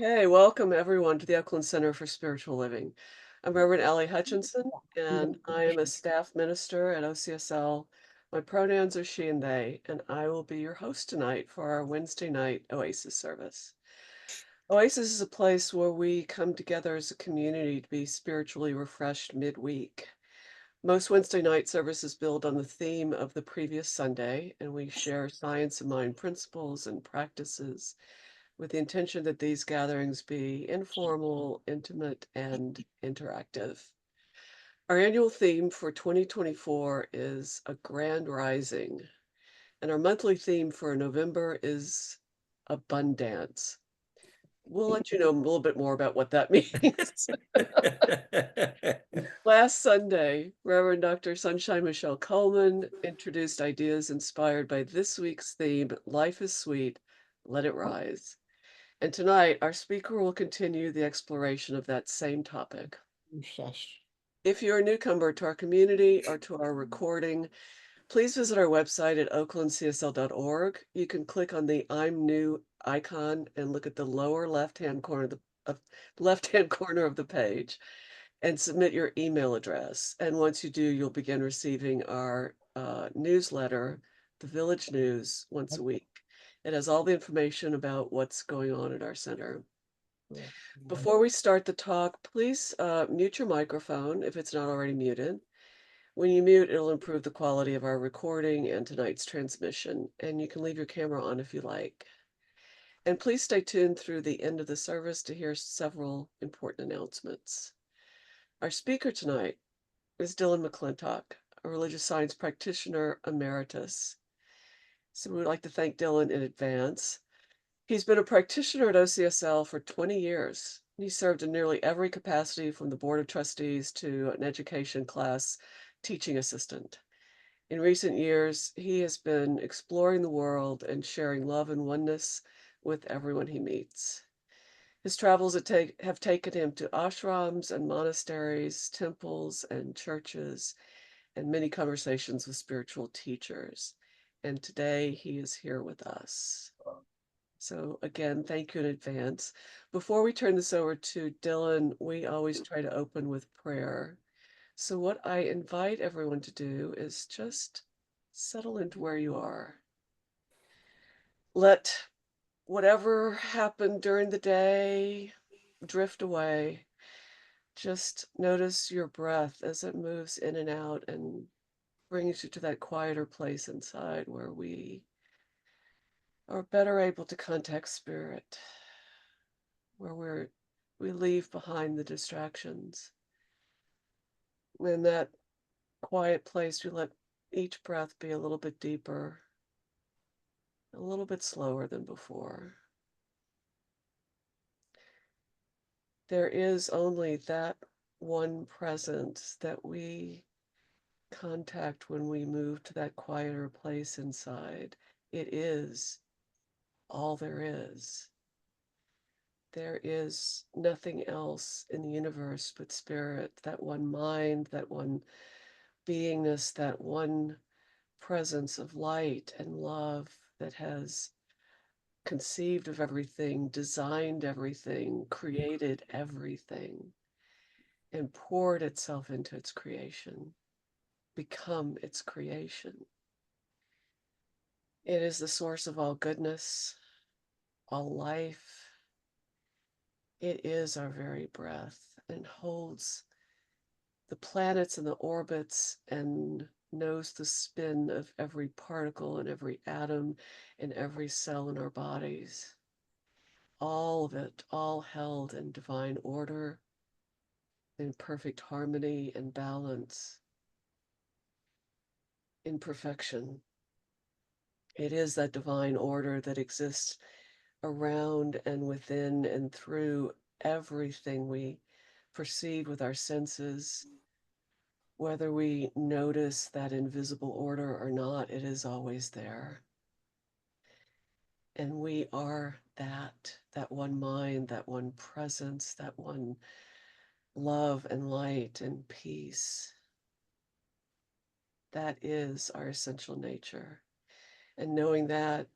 Hey, welcome everyone to the Oakland Center for Spiritual Living. I'm Reverend Allie Hutchinson, and I am a staff minister at OCSL. My pronouns are she and they, and I will be your host tonight for our Wednesday night Oasis service. Oasis is a place where we come together as a community to be spiritually refreshed midweek. Most Wednesday night services build on the theme of the previous Sunday, and we share science of mind principles and practices with the intention that these gatherings be informal, intimate, and interactive. Our annual theme for 2024 is a grand rising, and our monthly theme for November is abundance. We'll let you know a little bit more about what that means. Last Sunday, Reverend Dr. Sunshine Michelle Coleman introduced ideas inspired by this week's theme, Life is Sweet, Let It Rise. And tonight, our speaker will continue the exploration of that same topic. Shush. If you're a newcomer to our community or to our recording, please visit our website at oaklandcsl.org. You can click on the I'm New icon and look at the lower left-hand corner of the page and submit your email address. And once you do, you'll begin receiving our newsletter, The Village News, once a week. It has all the information about what's going on at our center. Before we start the talk, please mute your microphone if it's not already muted. When you mute, it'll improve the quality of our recording and tonight's transmission, and you can leave your camera on if you like. And please stay tuned through the end of the service to hear several important announcements. Our speaker tonight is Dylan McClintock, a religious science practitioner emeritus. So we'd like to thank Dylan in advance. He's been a practitioner at OCSL for 20 years. He served in nearly every capacity from the Board of Trustees to an education class teaching assistant. In recent years, he has been exploring the world and sharing love and oneness with everyone he meets. His travels have taken him to ashrams and monasteries, temples and churches, and many conversations with spiritual teachers. And today he is here with us. So again, thank you in advance. Before we turn this over to Dylan, we always try to open with prayer. So what I invite everyone to do is just settle into where you are. Let whatever happened during the day drift away. Just notice your breath as it moves in and out and brings you to that quieter place inside where we are better able to contact spirit, where we leave behind the distractions. In that quiet place, we let each breath be a little bit deeper, a little bit slower than before. There is only that one presence that we contact when we move to that quieter place inside. It is all there is. There is nothing else in the universe but spirit, that one mind, that one beingness, that one presence of light and love that has conceived of everything, designed everything, created everything, and poured itself into its creation, become its creation. It is the source of all goodness, all life. It is our very breath and holds the planets and the orbits and knows the spin of every particle and every atom and every cell in our bodies. All of it, all held in divine order, in perfect harmony and balance, in perfection. It is that divine order that exists around and within and through everything we perceive with our senses. Whether we notice that invisible order or not, it is always there. And we are that one mind, that one presence, that one love and light and peace. That is our essential nature. And knowing that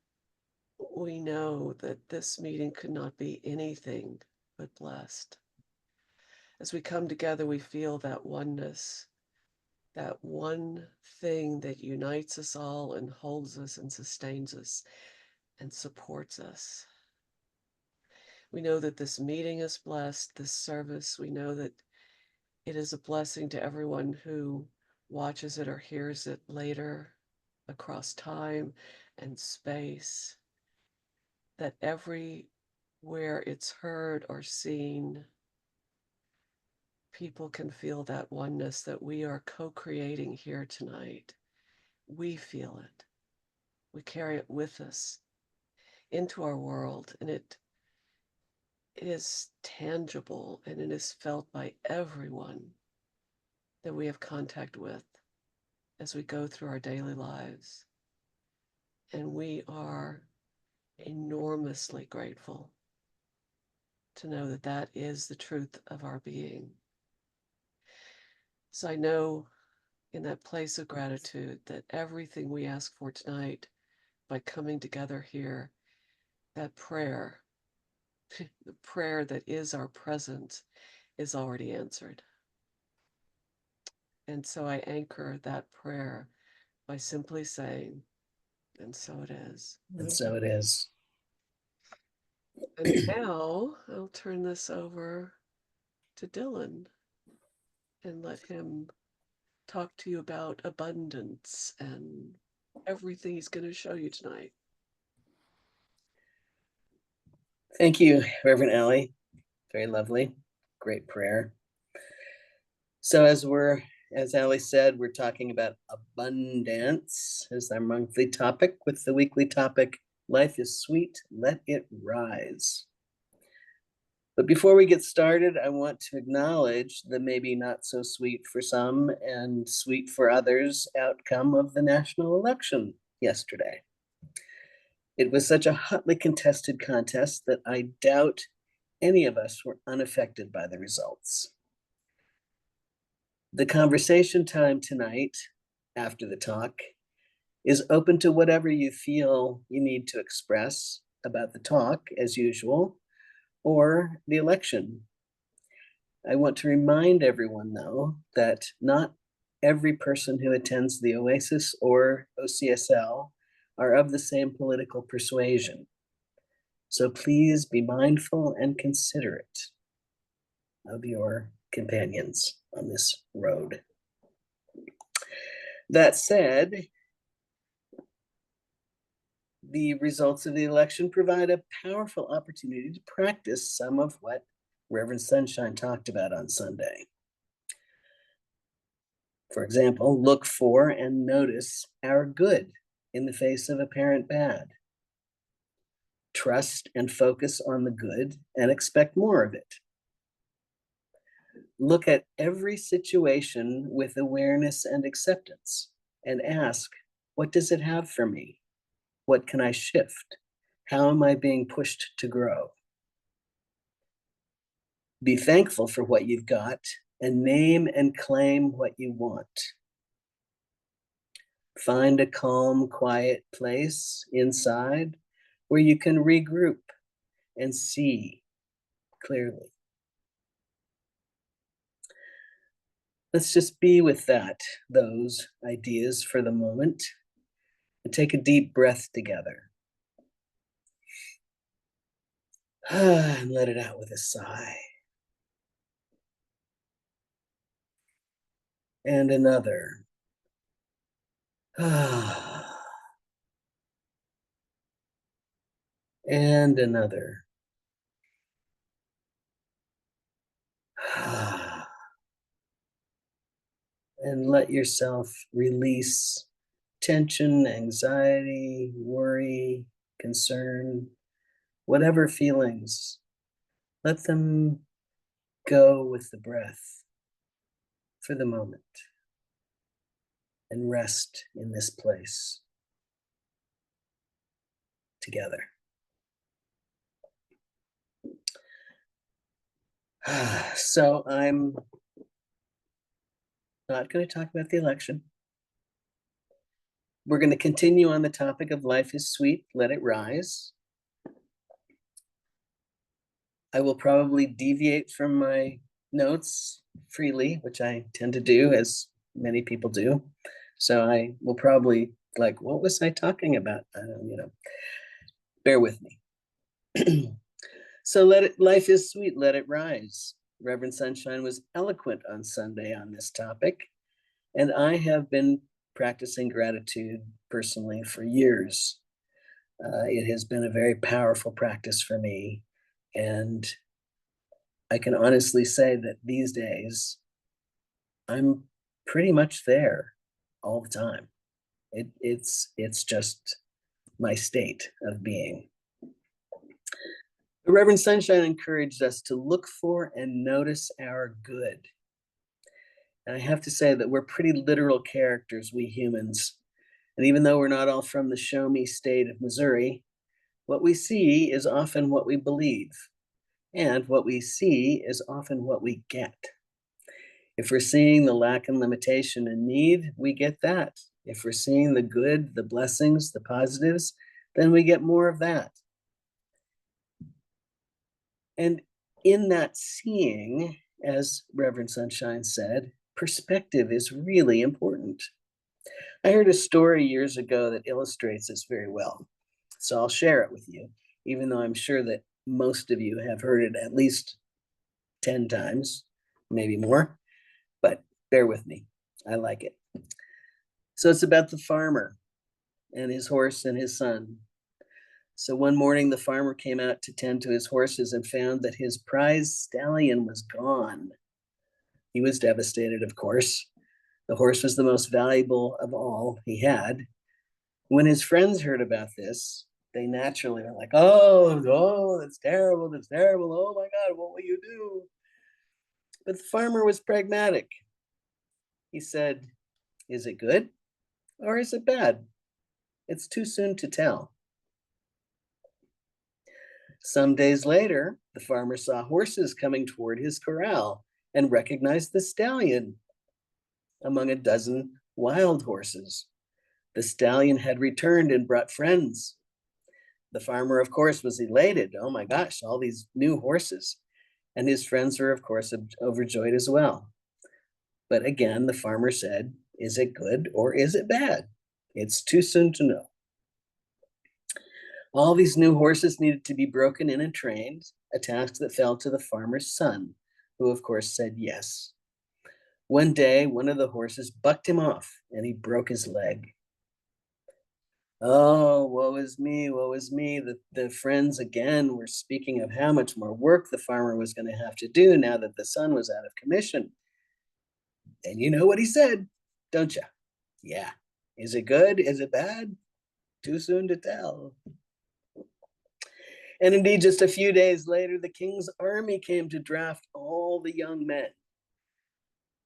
we know that this meeting could not be anything but blessed. As we come together, we feel that oneness, that one thing that unites us all and holds us and sustains us and supports us. We know that this meeting is blessed, this service. We know that it is a blessing to everyone who watches it or hears it later across time and space, that everywhere it's heard or seen, people can feel that oneness that we are co-creating here tonight. We feel it. We carry it with us into our world, and it is tangible and it is felt by everyone that we have contact with as we go through our daily lives. And we are enormously grateful to know that that is the truth of our being. So I know in that place of gratitude that everything we ask for tonight by coming together here, that prayer, the prayer that is our presence, is already answered. And so I anchor that prayer by simply saying, and so it is. And so it is. And now I'll turn this over to Dylan and let him talk to you about abundance and everything he's going to show you tonight. Thank you, Reverend Allie. Very lovely. Great prayer. So as Allie said, we're talking about abundance as our monthly topic, with the weekly topic, Life is Sweet, Let It Rise. But before we get started, I want to acknowledge the maybe not so sweet for some and sweet for others outcome of the national election yesterday. It was such a hotly contested contest that I doubt any of us were unaffected by the results. The conversation time tonight, after the talk, is open to whatever you feel you need to express about the talk, as usual, or the election. I want to remind everyone, though, that not every person who attends the Oasis or OCSL are of the same political persuasion. So please be mindful and considerate of your companions on this road. That said, the results of the election provide a powerful opportunity to practice some of what Reverend Sunshine talked about on Sunday. For example, look for and notice our good in the face of apparent bad. Trust and focus on the good and expect more of it. Look at every situation with awareness and acceptance and ask, what does it have for me? What can I shift? How am I being pushed to grow? Be thankful for what you've got and name and claim what you want. Find a calm, quiet place inside where you can regroup and see clearly. Let's just be with those ideas for the moment, and take a deep breath together. And let it out with a sigh. And another. And another. And let yourself release tension, anxiety, worry, concern, whatever feelings. Let them go with the breath for the moment and rest in this place together. So I'm not going to talk about the election. we're going to continue on the topic of life is sweet, let it rise. I will probably deviate from my notes freely, which I tend to do, as many people do. So I will probably like, what was I talking about? I don't, bear with me. So life is sweet, let it rise. Reverend Sunshine was eloquent on Sunday on this topic, and I have been practicing gratitude personally for years. It has been a very powerful practice for me, and I can honestly say that these days I'm pretty much there all the time. It's just my state of being. The Reverend Sunshine encouraged us to look for and notice our good. And I have to say that we're pretty literal characters, we humans. And even though we're not all from the show me state of Missouri, what we see is often what we believe. And what we see is often what we get. If we're seeing the lack and limitation and need, we get that. If we're seeing the good, the blessings, the positives, then we get more of that. And in that seeing, as Reverend Sunshine said, perspective is really important. I heard a story years ago that illustrates this very well. So I'll share it with you, even though I'm sure that most of you have heard it at least 10 times, maybe more, but bear with me. I like it. So it's about the farmer and his horse and his son. So one morning, the farmer came out to tend to his horses and found that his prized stallion was gone. He was devastated, of course. The horse was the most valuable of all he had. When his friends heard about this, they naturally were like, oh, that's terrible, that's terrible. Oh my God, what will you do? But the farmer was pragmatic. He said, is it good or is it bad? It's too soon to tell. Some days later, the farmer saw horses coming toward his corral and recognized the stallion among a dozen wild horses. The stallion had returned and brought friends. The farmer, of course, was elated. Oh my gosh, all these new horses. And his friends were, of course, overjoyed as well. But again, the farmer said, is it good or is it bad? It's too soon to know. All these new horses needed to be broken in and trained, a task that fell to the farmer's son, who of course said yes. One day, one of the horses bucked him off and he broke his leg. Oh, woe is me, woe is me. The friends again were speaking of how much more work the farmer was going to have to do now that the son was out of commission. And you know what he said, don't you? Yeah. Is it good? Is it bad? Too soon to tell. And indeed, just a few days later, the king's army came to draft all the young men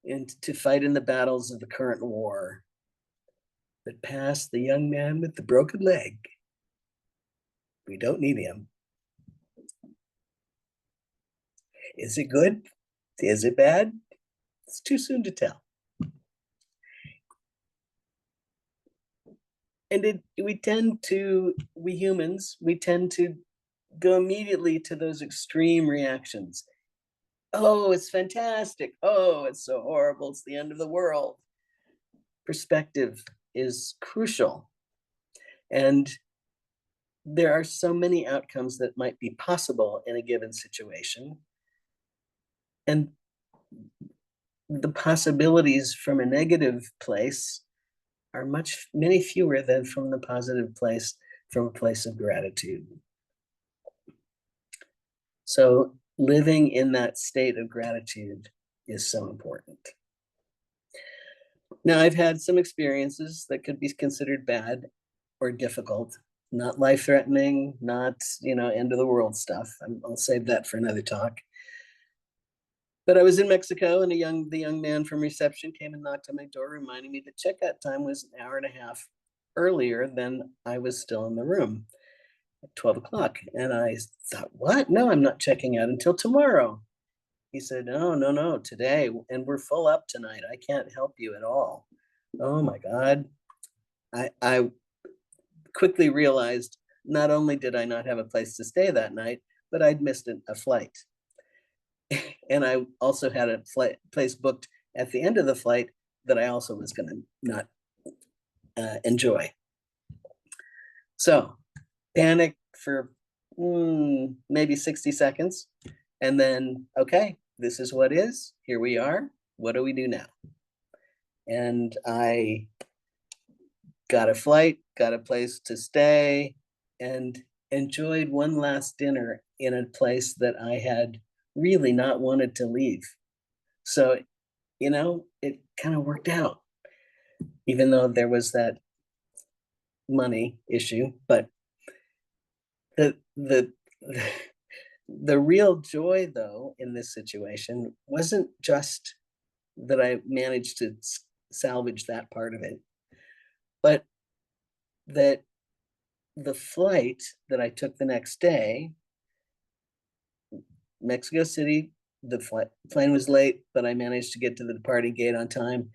and to fight in the battles of the current war. But past the young man with the broken leg, we don't need him. Is it good? Is it bad? It's too soon to tell. And we humans, we tend to go immediately to those extreme reactions. Oh, it's fantastic. Oh, it's so horrible. It's the end of the world. Perspective is crucial. And there are so many outcomes that might be possible in a given situation. And the possibilities from a negative place are many fewer than from the positive place, from a place of gratitude. So living in that state of gratitude is so important. Now, I've had some experiences that could be considered bad or difficult, not life-threatening, not, end of the world stuff. I'll save that for another talk. But I was in Mexico and the young man from reception came and knocked on my door, reminding me that checkout time was an hour and a half earlier than I was still in the room at 12 o'clock. And I thought, what? No, I'm not checking out until tomorrow. He said, no, today. And we're full up tonight. I can't help you at all. Oh my God. I quickly realized not only did I not have a place to stay that night, but I'd missed a flight. And I also had a place booked at the end of the flight that I also was going to not enjoy. So panic for maybe 60 seconds. And then, okay, this is what is. Here we are. What do we do now? And I got a flight, got a place to stay, and enjoyed one last dinner in a place that I had really not wanted to leave. So, it kind of worked out, even though there was that money issue. But the the the real joy, though, in this situation wasn't just that I managed to salvage that part of it, but that the flight that I took the next day, Mexico City, the plane was late, but I managed to get to the departing gate on time.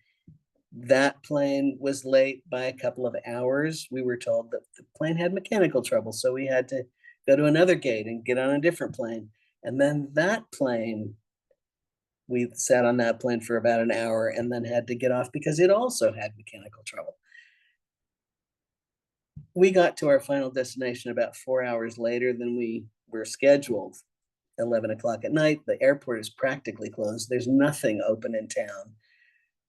That plane was late by a couple of hours. We were told that the plane had mechanical trouble, so we had to go to another gate and get on a different plane. And then that plane, we sat on that plane for about an hour and then had to get off because it also had mechanical trouble. We got to our final destination about 4 hours later than we were scheduled. 11 o'clock at night. The airport is practically closed. There's nothing open in town.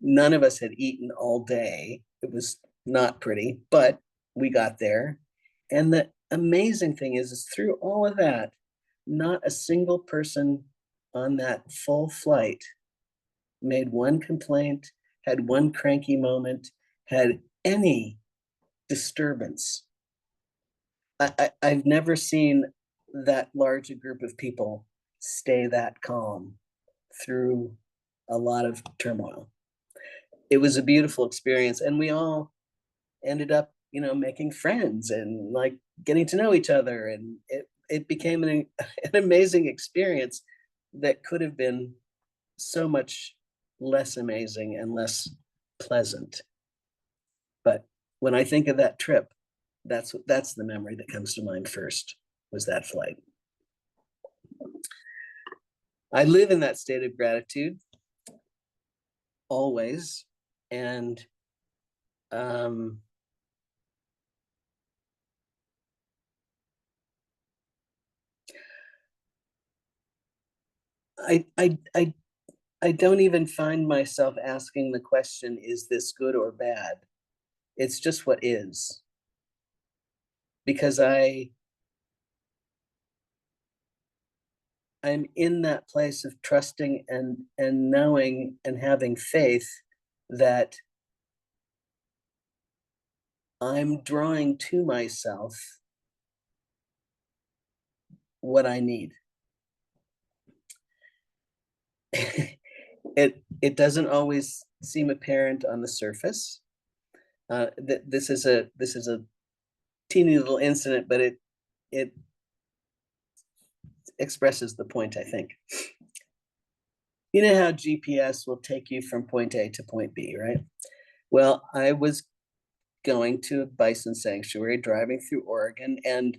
None of us had eaten all day. It was not pretty, but we got there. And the amazing thing is through all of that, not a single person on that full flight made one complaint, had one cranky moment, had any disturbance. I've never seen that large a group of people stay that calm through a lot of turmoil. It was a beautiful experience, and we all ended up, making friends and like getting to know each other, and it became an amazing experience that could have been so much less amazing and less pleasant. But when I think of that trip, that's the memory that comes to mind first, was that flight. I live in that state of gratitude always, and I don't even find myself asking the question, is this good or bad? It's just what is. Because I'm in that place of trusting and knowing and having faith that I'm drawing to myself what I need. It doesn't always seem apparent on the surface. This is a teeny little incident, but it expresses the point, I think. You know how GPS will take you from point A to point B, right? Well, I was going to a bison sanctuary, driving through Oregon, and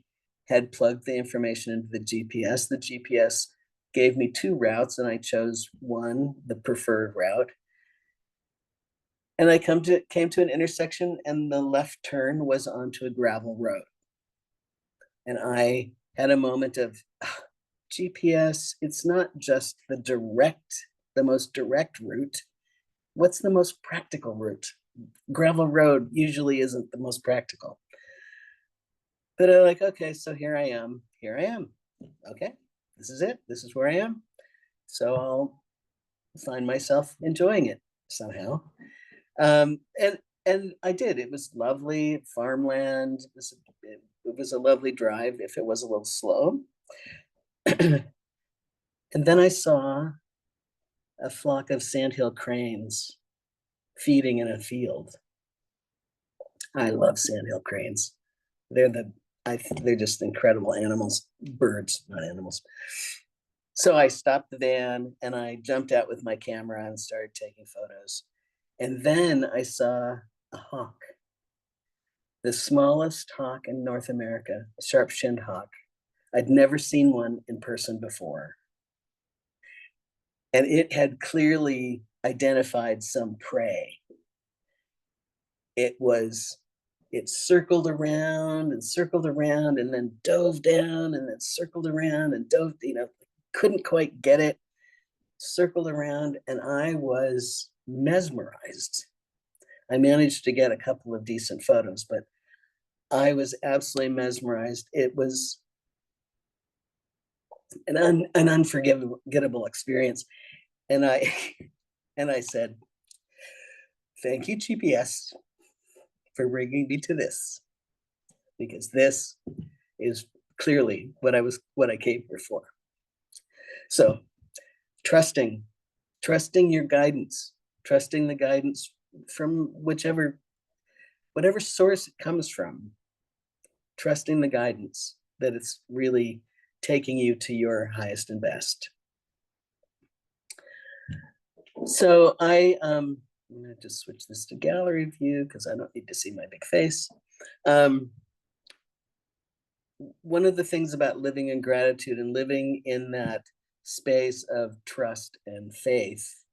had plugged the information into the GPS. The GPS gave me two routes, and I chose one, the preferred route. And I came to an intersection, and the left turn was onto a gravel road. And I had a moment of GPS. It's not just the most direct route. What's the most practical route? Gravel road usually isn't the most practical. But I'm like, okay, so here I am. Okay, this is it. This is where I am. So I'll find myself enjoying it somehow. And I did. It was lovely farmland. It was a lovely drive if it was a little slow. And then I saw a flock of sandhill cranes feeding in a field. I love sandhill cranes. They're just incredible animals, birds, not animals. So I stopped the van and I jumped out with my camera and started taking photos. And then I saw a hawk the smallest hawk in North America, a sharp-shinned hawk. I'd never seen one in person before. And it had clearly identified some prey. It circled around and then dove down and then circled around and dove, couldn't quite get it, circled around, and I was mesmerized. I managed to get a couple of decent photos, but I was absolutely mesmerized. It was an unforgettable experience. And I said, thank you, GPS, for bringing me to this, because this is clearly what I came here for. So trusting your guidance, trusting the guidance from whatever source it comes from, trusting the guidance that it's really taking you to your highest and best. So I'm gonna just switch this to gallery view because I don't need to see my big face. One of the things about living in gratitude and living in that space of trust and faith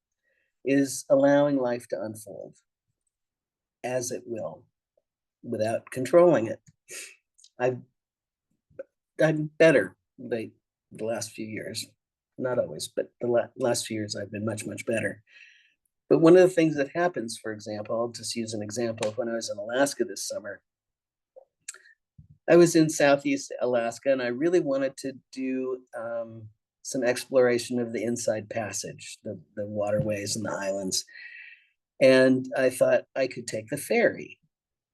is allowing life to unfold as it will, without controlling it. I'm better the last few years, not always, but the last few years I've been much, much better. But one of the things that happens, for example, I'll just use an example of when I was in Alaska this summer. I was in Southeast Alaska and I really wanted to do some exploration of the Inside Passage, the waterways and the islands. And I thought I could take the ferry,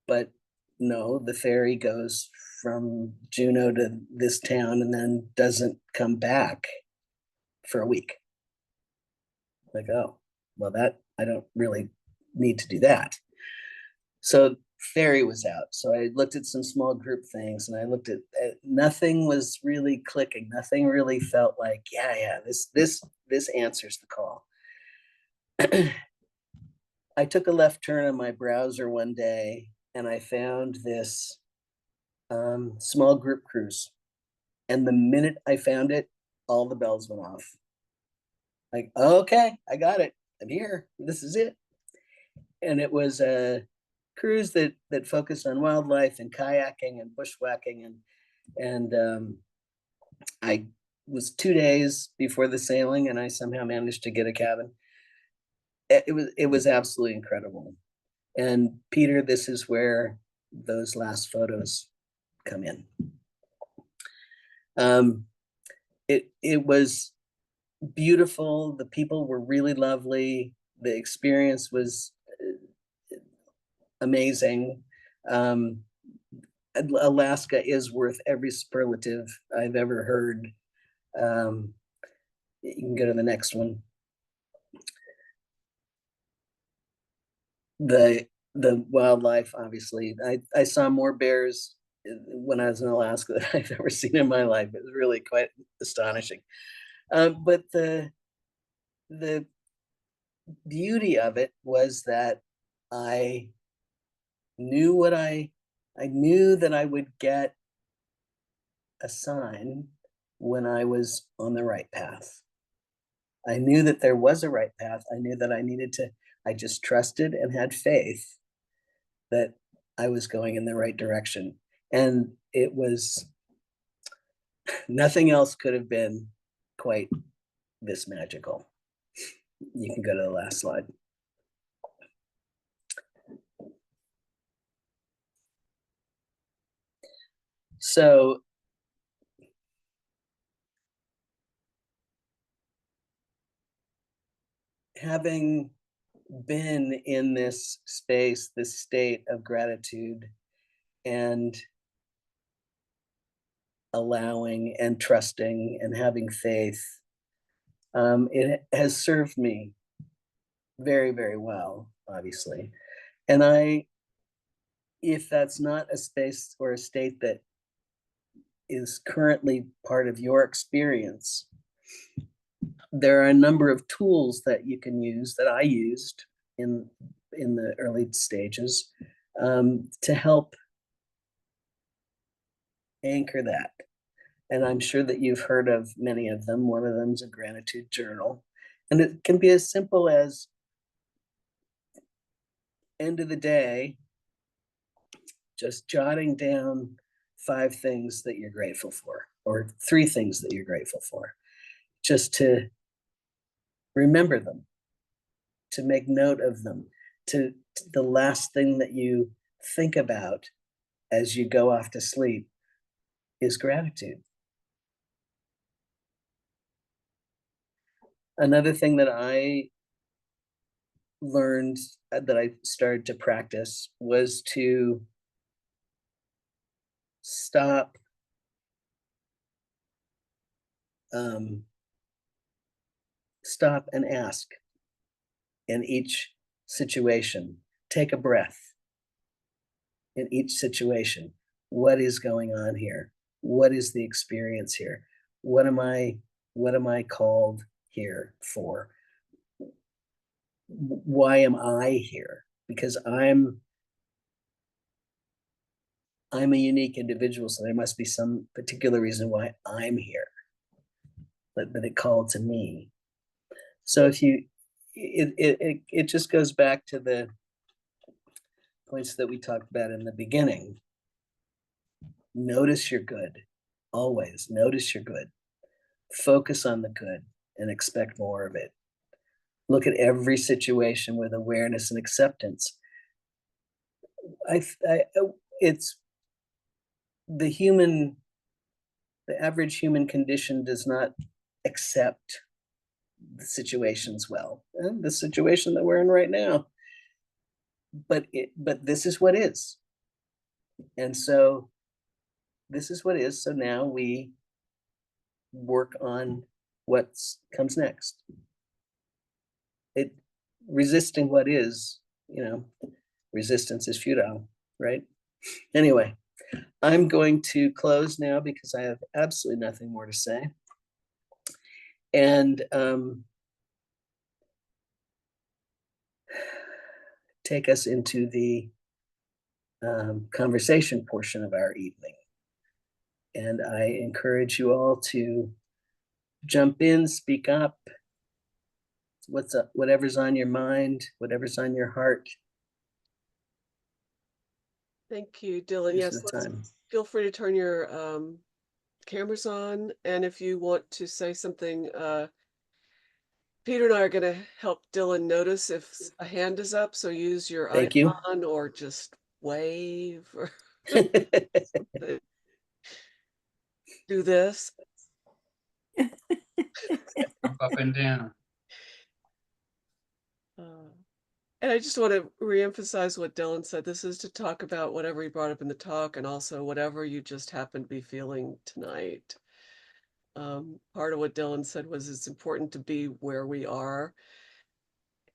but no, the ferry goes from Juneau to this town and then doesn't come back for a week. Like, oh, well, that I don't really need to do that. So ferry was out. So I looked at some small group things and I looked at nothing was really clicking. Nothing really felt like, yeah, this answers the call. I took a left turn on my browser one day and I found this small group cruise. And the minute I found it, all the bells went off. Like, okay, I got it. I'm here. This is it. And it was a cruise that focused on wildlife and kayaking and bushwhacking, and I was 2 days before the sailing, and I somehow managed to get a cabin. It was absolutely incredible. And Peter, this is where those last photos come in. It was beautiful. The people were really lovely. The experience was amazing. Alaska is worth every superlative I've ever heard. You can go to the next one. The wildlife, obviously. I saw more bears when I was in Alaska than I've ever seen in my life. It was really quite astonishing. But the beauty of it was that I knew I knew that I would get a sign when I was on the right path. I knew that there was a right path. I knew that I just trusted and had faith that I was going in the right direction. And it was, nothing else could have been quite this magical. You can go to the last slide. So having been in this space, this state of gratitude and allowing and trusting and having faith, it has served me very, very well, obviously. And if that's not a space or a state that is currently part of your experience, there are a number of tools that you can use that I used in the early stages to help Anchor that. And I'm sure that you've heard of many of them. One of them is a gratitude journal. And it can be as simple as end of the day, just jotting down 5 things that you're grateful for, or 3 things that you're grateful for, just to remember them, to make note of them, to the last thing that you think about as you go off to sleep is gratitude. Another thing that I learned, that I started to practice, was to stop um, stop and ask in each situation. Take a breath in each situation. What is going on here? What is the experience here? What am I called here for? Why am I here? Because I'm a unique individual, so there must be some particular reason why I'm here, that it called to me. So if you, it just goes back to the points that we talked about in the beginning. Notice your good. Always notice your good. Focus on the good and expect more of it. Look at every situation with awareness and acceptance. It's the average human condition does not accept the situations well. And the situation that we're in right now. But this is what is. And so this is what is. So now we work on what comes next. Resisting what is, resistance is futile, right? Anyway, I'm going to close now because I have absolutely nothing more to say. And take us into the conversation portion of our evening. And I encourage you all to jump in, speak up. What's up? Whatever's on your mind, whatever's on your heart. Thank you, Dylan. Yes, feel free to turn your cameras on. And if you want to say something, Peter and I are going to help Dylan notice if a hand is up. So use your icon or just wave or do this. Up and down. And I just want to reemphasize what Dylan said. This is to talk about whatever he brought up in the talk and also whatever you just happen to be feeling tonight. Part of what Dylan said was it's important to be where we are.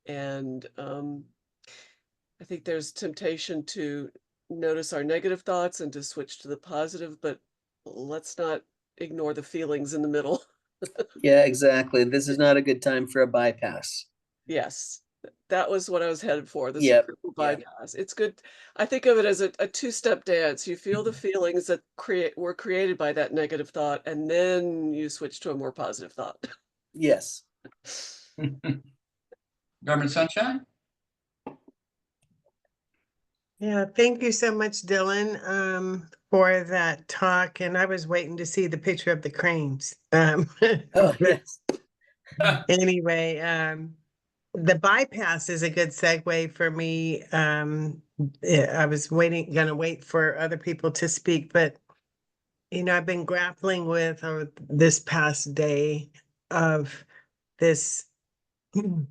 And I think there's temptation to notice our negative thoughts and to switch to the positive, but let's not ignore the feelings in the middle. Yeah, exactly. This is not a good time for a bypass. Yes, that was what I was headed for. This bypass. It's good. I think of it as a two-step dance. You feel the feelings that were created by that negative thought, and then you switch to a more positive thought. Yes. Reverend Sunshine? Yeah, thank you so much, Dylan, for that talk. And I was waiting to see the picture of the cranes. Oh, yes. Anyway, the bypass is a good segue for me. I was gonna wait for other people to speak, but I've been grappling with this past day of this kind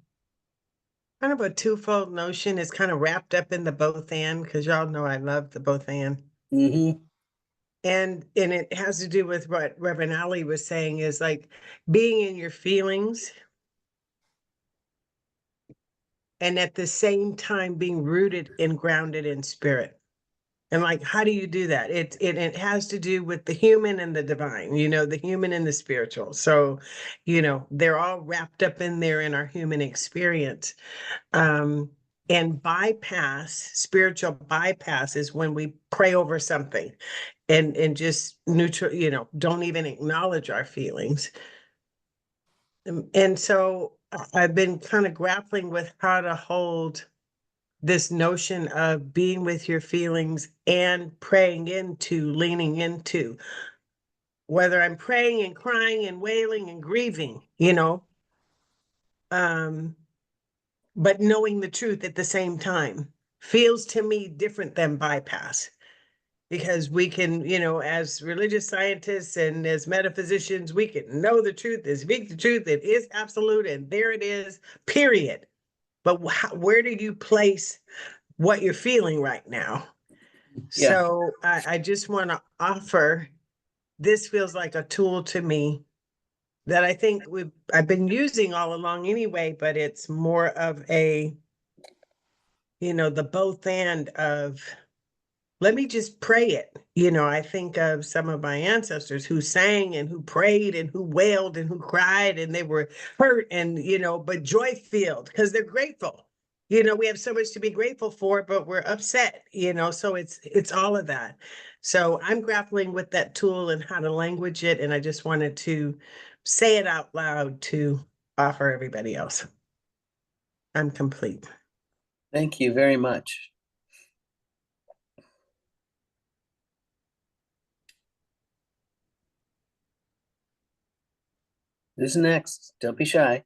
of a twofold notion. Is kind of wrapped up in the both and, because y'all know I love the both and. Mm-hmm. And it has to do with what Reverend Ali was saying, is like being in your feelings and at the same time being rooted and grounded in spirit. And like, how do you do that? It has to do with the human and the divine, the human and the spiritual. So, they're all wrapped up in there in our human experience. And spiritual bypass is when we pray over something and just neutral, don't even acknowledge our feelings. And so I've been kind of grappling with how to hold this notion of being with your feelings and praying into, leaning into, whether I'm praying and crying and wailing and grieving, but knowing the truth at the same time feels to me different than bypass. Because we can, as religious scientists and as metaphysicians, we can know the truth and speak the truth. It is absolute, and there it is, period. But where do you place what you're feeling right now? Yeah. So I just want to offer, this feels like a tool to me that I think I've been using all along anyway, but it's more of a, the both and of, let me just pray it. I think of some of my ancestors who sang and who prayed and who wailed and who cried, and they were hurt and, but joy filled because they're grateful. We have so much to be grateful for, but we're upset, so it's all of that. So I'm grappling with that tool and how to language it. And I just wanted to say it out loud to offer everybody else. I'm complete. Thank you very much. Who's next? Don't be shy.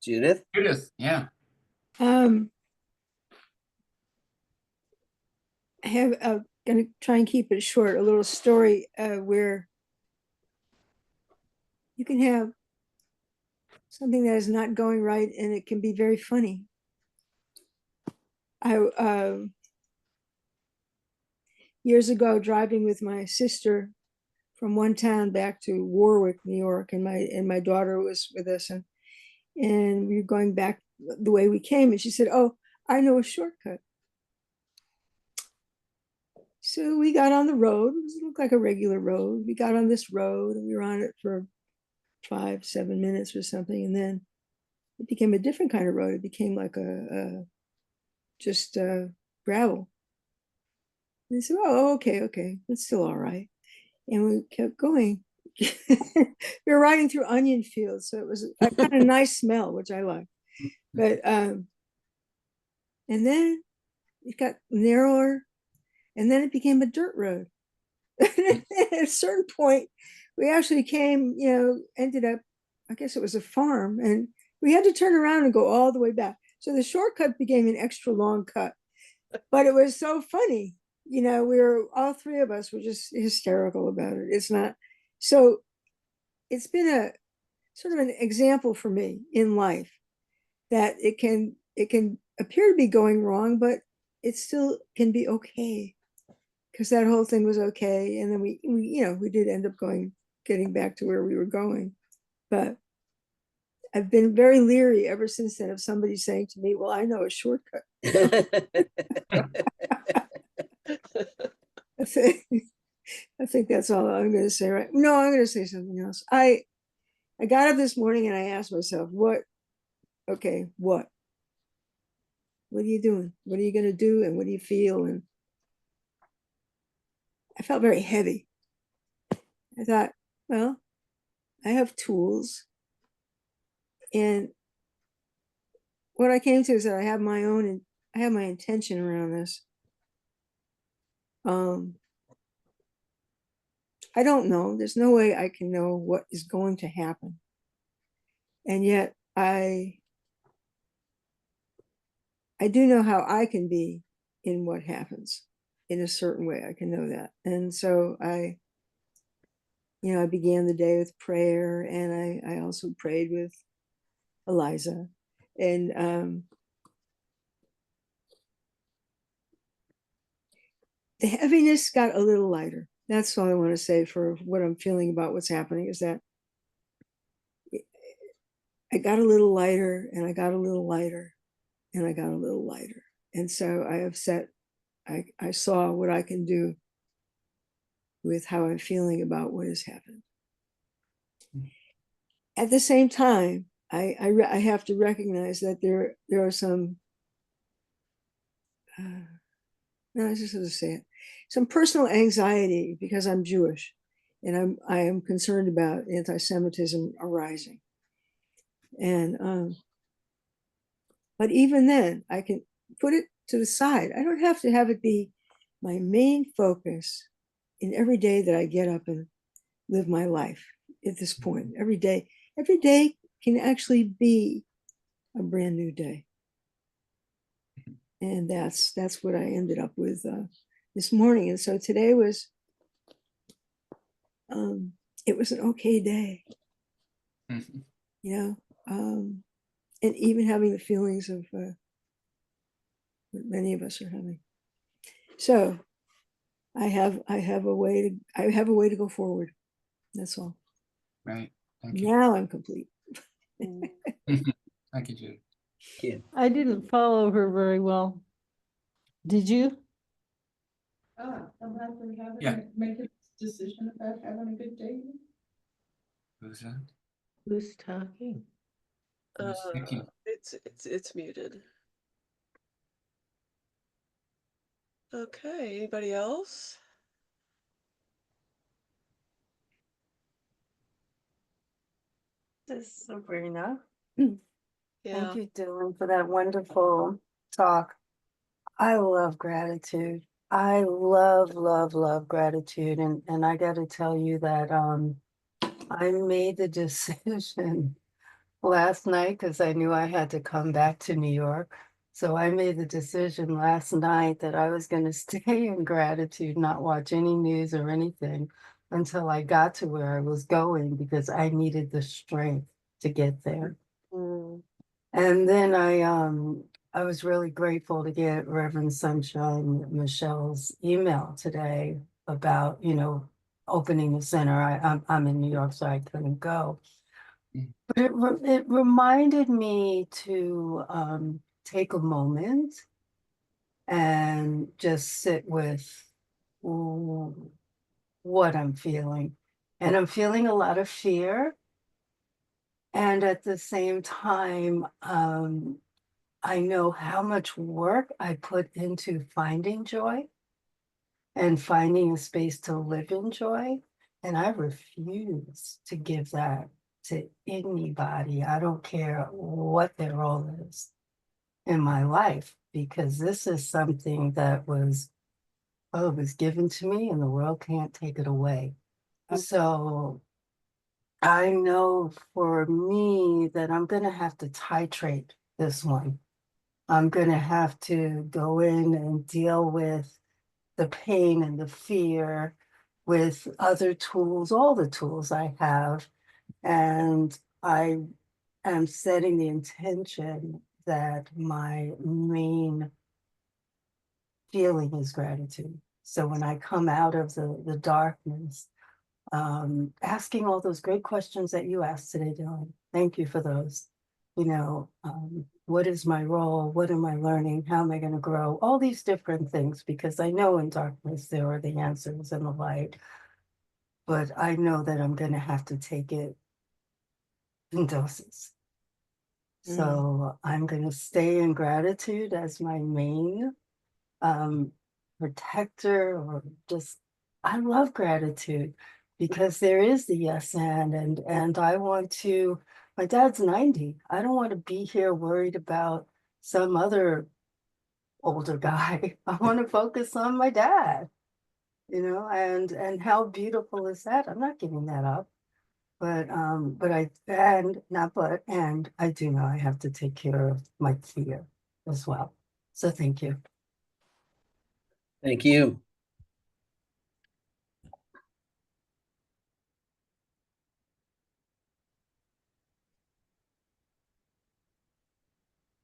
Judith? Judith, yeah. I have gonna try and keep it short, a little story where you can have something that is not going right and it can be very funny. I years ago, driving with my sister from one town back to Warwick, New York, and my daughter was with us, and we were going back the way we came, and she said, "Oh, I know a shortcut." So we got on the road. It looked like a regular road. We got on this road and we were on it for 5-7 minutes or something, and then it became a different kind of road. It became like just gravel. And I said, "Oh, okay, that's still all right." And we kept going. We were riding through onion fields, so it was a kind of nice smell, which I like. But and then it got narrower, and then it became a dirt road. At a certain point, we actually came, ended up, I guess it was a farm, and we had to turn around and go all the way back. So the shortcut became an extra long cut, but it was so funny. We were, all three of us were just hysterical about it. It's not, so it's been a sort of an example for me in life that it can appear to be going wrong, but it still can be okay. Because that whole thing was okay. And then we did end up getting back to where we were going. But I've been very leery ever since then of somebody saying to me, "Well, I know a shortcut." I think that's all I'm going to say, right? No, I'm going to say something else. I got up this morning and I asked myself, what are you doing? What are you going to do? And what do you feel? And I felt very heavy. I thought, well, I have tools. And what I came to is that I have my own, and I have my intention around this. I don't know. There's no way I can know what is going to happen. And yet I do know how I can be in what happens in a certain way. I can know that. And so I began the day with prayer, and I also prayed with Eliza. And the heaviness got a little lighter. That's all I want to say for what I'm feeling about what's happening, is that I got a little lighter, and I got a little lighter, and I got a little lighter. And so I saw what I can do with how I'm feeling about what has happened. At the same time, I have to recognize that there are some, no, I just have to say it, some personal anxiety because I'm Jewish, and I am concerned about anti-Semitism arising. And but even then, I can put it to the side. I don't have to have it be my main focus in every day that I get up and live my life at this point. Every day can actually be a brand new day. And that's what I ended up with this morning. And so today was, it was an okay day, Mhm. you know, and even having the feelings of what many of us are having. So I have a way to go forward. That's all. Right. Thank you. Now I'm complete. Thank you, Judy. Thank you. I didn't follow her very well. Did you? About having Yeah. make a decision about having a good day. Who's that? Who's talking? Who's speaking? It's muted. Okay, anybody else? This is Sabrina. Yeah. Thank you, Dylan, for that wonderful talk. I love gratitude. I love gratitude. And I got to tell you that I made the decision last night because I knew I had to come back to New York. So I made the decision last night that I was going to stay in gratitude, not watch any news or anything until I got to where I was going because I needed the strength to get there. Mm. And then I was really grateful to get Reverend Sunshine Michelle's email today about, opening the center. I'm in New York, so I couldn't go. Mm. But it reminded me to take a moment and just sit with what I'm feeling. And I'm feeling a lot of fear. And at the same time, I know how much work I put into finding joy and finding a space to live in joy. And I refuse to give that to anybody. I don't care what their role is in my life, because this is something that was given to me and the world can't take it away. So I know for me that I'm going to have to titrate this one. I'm going to have to go in and deal with the pain and the fear with other tools, all the tools I have. And I am setting the intention that my main feeling is gratitude. So when I come out of the darkness, asking all those great questions that you asked today, Dylan. Thank you for those. What is my role? What am I learning? How am I going to grow? All these different things, because I know in darkness there are the answers in the light. But I know that I'm going to have to take it in doses. So I'm going to stay in gratitude as my main protector, or just, I love gratitude because there is the yes and I want to, my dad's 90. I don't want to be here worried about some other older guy. I want to focus on my dad, and how beautiful is that? I'm not giving that up. But I do know I have to take care of my fear as well. So thank you. Thank you.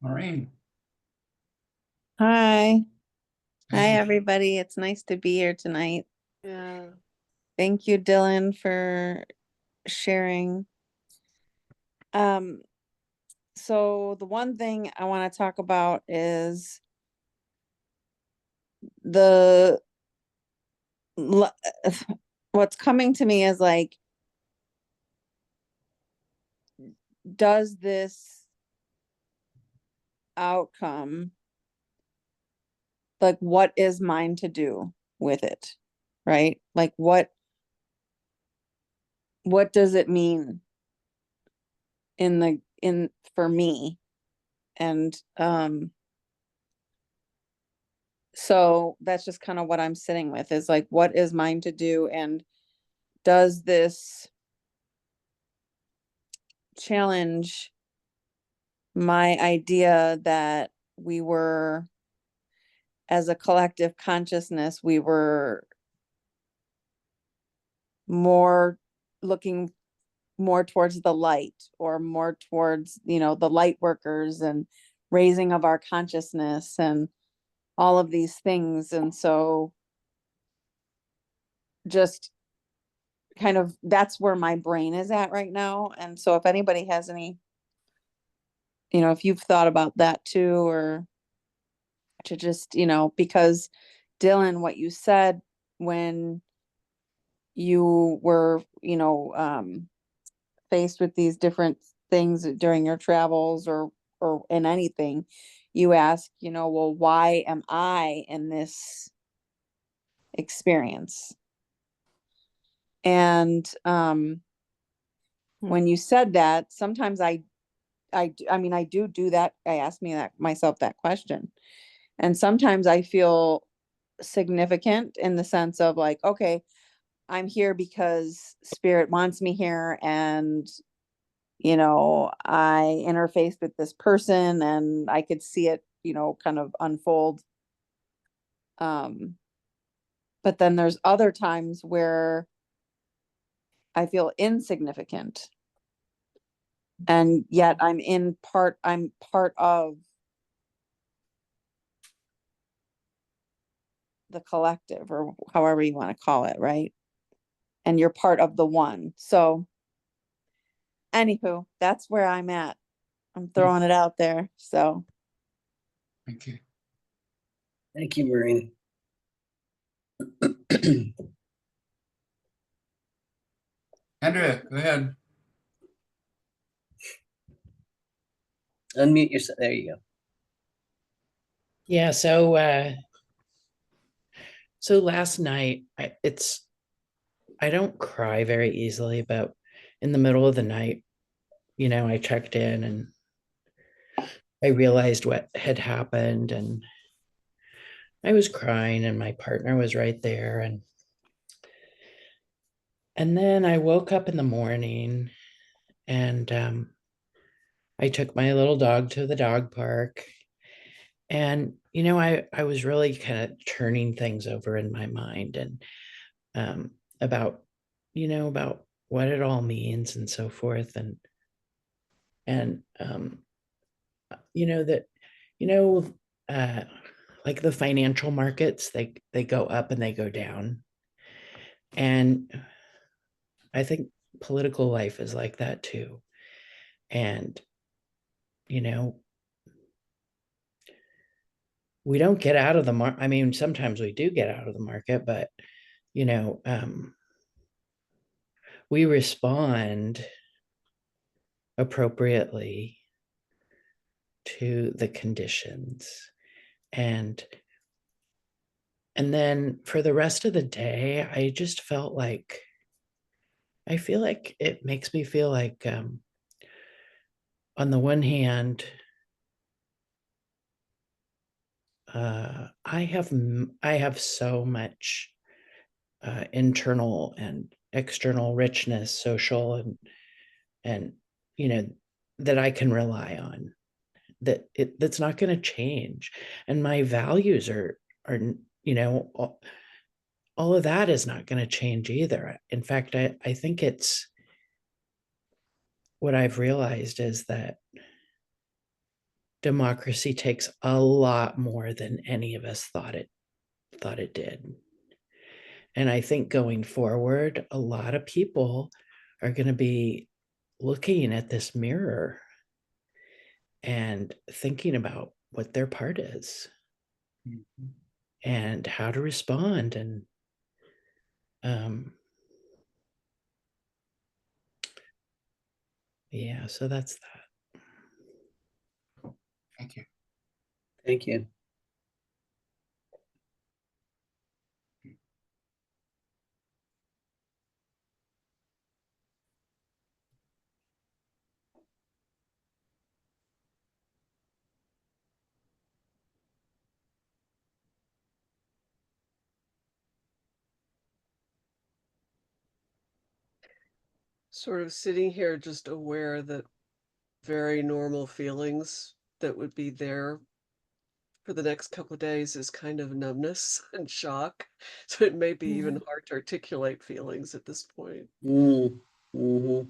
Maureen. Hi. Hi, Mhm. everybody. It's nice to be here tonight. Yeah. Thank you, Dylan, for sharing. So the one thing I want to talk about is the what's coming to me is like does this outcome, like, what is mine to do with it? Right? Like, what does it mean for me? And so that's just kind of what I'm sitting with, is like, what is mine to do, and does this challenge my idea that we were, as a collective consciousness, we were more looking more towards the light, or more towards, the light workers and raising of our consciousness and all of these things. And so just kind of, that's where my brain is at right now. And so if anybody has any, if you've thought about that too, or to just, because Dylan, what you said when you were, faced with these different things during your travels, or in anything, you ask, well, why am I in this experience? And when you said that, sometimes I mean, I do that. I ask myself that question. And sometimes I feel significant, in the sense of like, okay, I'm here because spirit wants me here, and I interfaced with this person and I could see it, kind of unfold. But then there's other times where I feel insignificant, and yet I'm part of the collective, or however you want to call it, right? And you're part of the one. So anywho, that's where I'm at. I'm throwing it out there. So Thank you. Thank you, Maureen. Andrea, go ahead. Unmute yourself. There you go. Yeah, so last night, I don't cry very easily, but in the middle of the night, I checked in and I realized what had happened, and I was crying, and my partner was right there, and then I woke up in the morning, and I took my little dog to the dog park, and I was really kind of turning things over in my mind, and about about what it all means and so forth, and that uh like the financial markets, they go up and they go down, and I think political life is like that too. And we don't get out of the market. I mean, sometimes we do get out of the market, but we respond appropriately to the conditions. And then for the rest of the day, I just feel like it makes me feel like, on the one hand, I have so much internal and external richness, social and that I can rely on, that's not going to change, and my values are all of that is not going to change either. In fact, I think it's what I've realized is that democracy takes a lot more than any of us thought it did. And I think going forward, a lot of people are going to be looking at this mirror and thinking about what their part is, Mhm. and how to respond. And Yeah, so that's that. Thank you. Thank you. Sort of sitting here just aware that very normal feelings that would be there for the next couple of days is kind of numbness and shock. So it may be even hard to articulate feelings at this point. Mm-hmm.